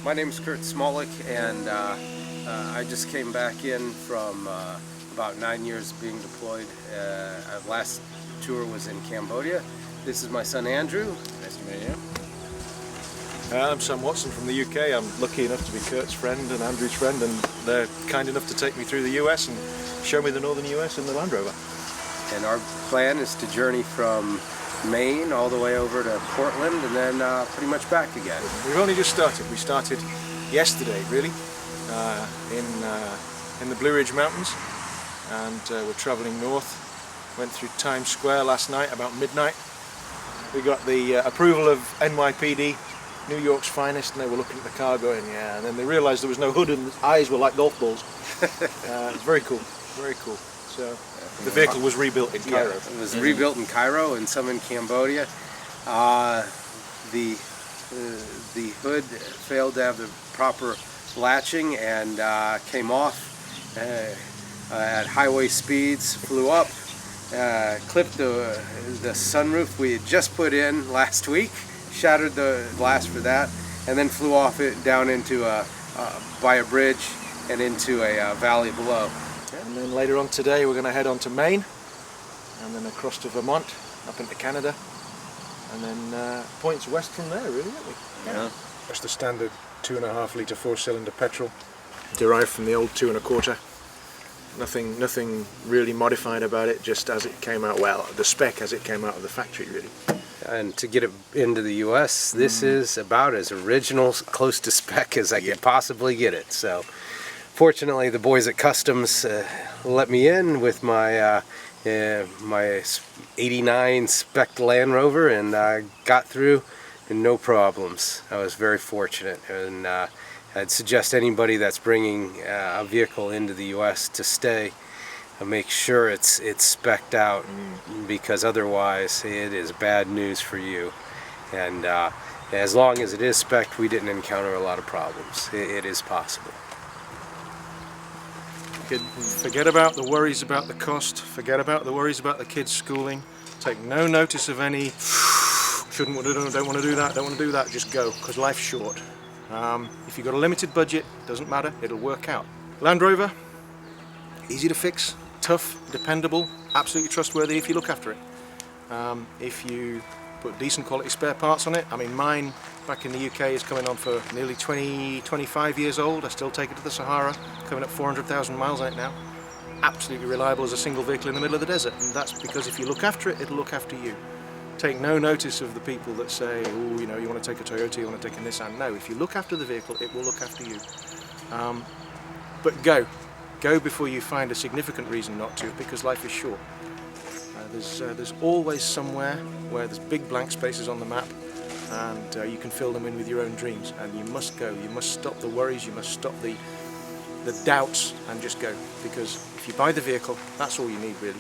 My name's Kurt Smolik, and I just came back in from about 9 years being deployed. Our last tour was in Cambodia. This is my son Andrew. Nice to meet you. I'm Sam Watson from the UK. I'm lucky enough to be Kurt's friend and Andrew's friend, and they're kind enough to take me through the US and show me the northern US in the Land Rover. And our plan is to journey from Maine all the way over to Portland and then pretty much back again. We've only just started. We started yesterday, really, in the Blue Ridge Mountains, and we're travelling north. Went through Times Square last night about midnight. We got the approval of NYPD, New York's finest, and they were looking at the car going, yeah, and then they realised there was no hood and the eyes were like golf balls. It's very cool, very cool. So the vehicle was rebuilt in Cairo. Yeah, it was rebuilt in Cairo and some in Cambodia. The hood failed to have the proper latching and came off at highway speeds, flew up, clipped the sunroof we had just put in last week, shattered the glass for that, and then flew off it down into by a bridge and into a valley below. And then later on today we're going to head on to Maine, and then across to Vermont, up into Canada, and then points west from there, really, aren't we? Yeah. That's the standard 2.5 litre 4-cylinder petrol, derived from the old 2.25. Nothing really modified about it, just as it came out, well, the spec as it came out of the factory, really. And to get it into the US, this is about as original, close to spec as I could possibly get it. So fortunately the boys at Customs let me in with my my 89 spec Land Rover, and I got through and no problems. I was very fortunate, and I'd suggest anybody that's bringing a vehicle into the US to stay, make sure it's spec'd out, because otherwise it is bad news for you. And as long as it is spec'd, we didn't encounter a lot of problems. It is possible. Forget about the worries about the cost, forget about the worries about the kids' schooling, take no notice of any shouldn't want to do, don't want to do that, don't want to do that, just go, because life's short. If you've got a limited budget, doesn't matter, it'll work out. Land Rover, easy to fix, tough, dependable, absolutely trustworthy if you look after it. If you put decent quality spare parts on it, I mean mine back in the UK is coming on for nearly 25 years old. I still take it to the Sahara, coming up 400,000 miles on it now. Absolutely reliable as a single vehicle in the middle of the desert, and that's because if you look after it, it'll look after you. Take no notice of the people that say, oh, you know, you want to take a Toyota, you want to take a Nissan. No, if you look after the vehicle, it will look after you. But go before you find a significant reason not to, because life is short. There's always somewhere where there's big blank spaces on the map, and you can fill them in with your own dreams, and you must go. You must stop the worries, you must stop the doubts, and just go, because if you buy the vehicle, that's all you need really.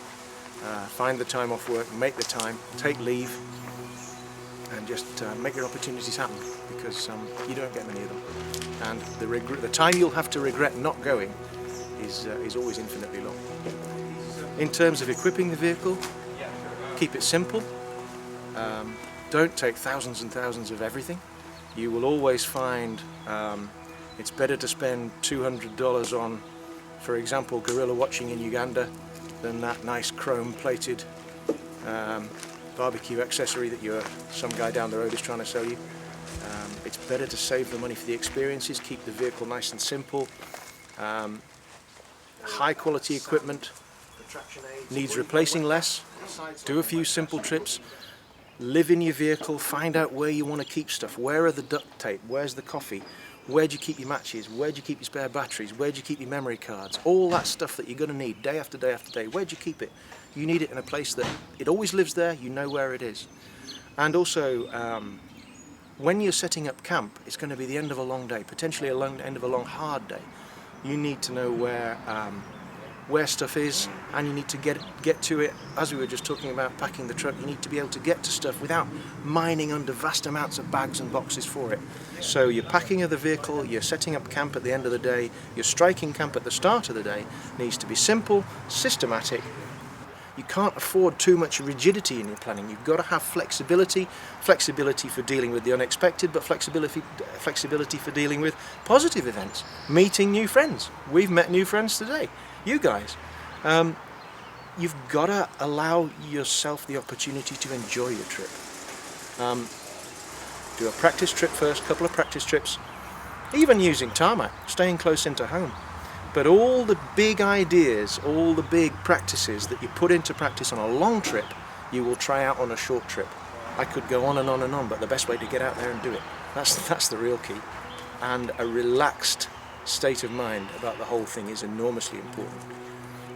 Find the time off work, make the time, take leave, and just make your opportunities happen, because you don't get many of them. And the time you'll have to regret not going is always infinitely long. In terms of equipping the vehicle, keep it simple. Don't take thousands and thousands of everything. You will always find it's better to spend $200 on, for example, gorilla watching in Uganda, than that nice chrome-plated barbecue accessory that some guy down the road is trying to sell you. It's better to save the money for the experiences, keep the vehicle nice and simple. High-quality equipment, needs replacing less, do a few simple trips, live in your vehicle, find out where you want to keep stuff, where are the duct tape, where's the coffee, where do you keep your matches, where do you keep your spare batteries, where do you keep your memory cards, all that stuff that you're going to need day after day after day, where do you keep it? You need it in a place that it always lives there, you know where it is. And also, when you're setting up camp, it's going to be the end of a long day, potentially end of a long hard day. You need to know where stuff is, and you need to get to it. As we were just talking about packing the truck, you need to be able to get to stuff without mining under vast amounts of bags and boxes for it. So your packing of the vehicle, your setting up camp at the end of the day, your striking camp at the start of the day needs to be simple, systematic. You can't afford too much rigidity in your planning. You've got to have flexibility for dealing with the unexpected, but flexibility for dealing with positive events, meeting new friends. We've met new friends today, you guys. You've got to allow yourself the opportunity to enjoy your trip. Do a practice trip first, couple of practice trips, even using tarmac, staying close into home. But all the big ideas, all the big practices that you put into practice on a long trip, you will try out on a short trip. I could go on and on and on, but the best way to get out there and do it. That's the real key. And a relaxed state of mind about the whole thing is enormously important,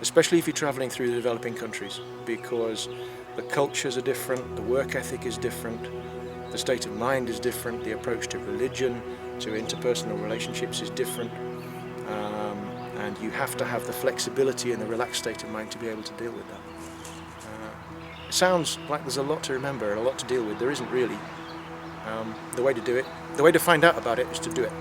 especially if you're traveling through the developing countries, because the cultures are different, the work ethic is different, the state of mind is different, the approach to religion, to interpersonal relationships is different. And you have to have the flexibility and the relaxed state of mind to be able to deal with that. It sounds like there's a lot to remember and a lot to deal with. There isn't really. The way to do it, the way to find out about it is to do it.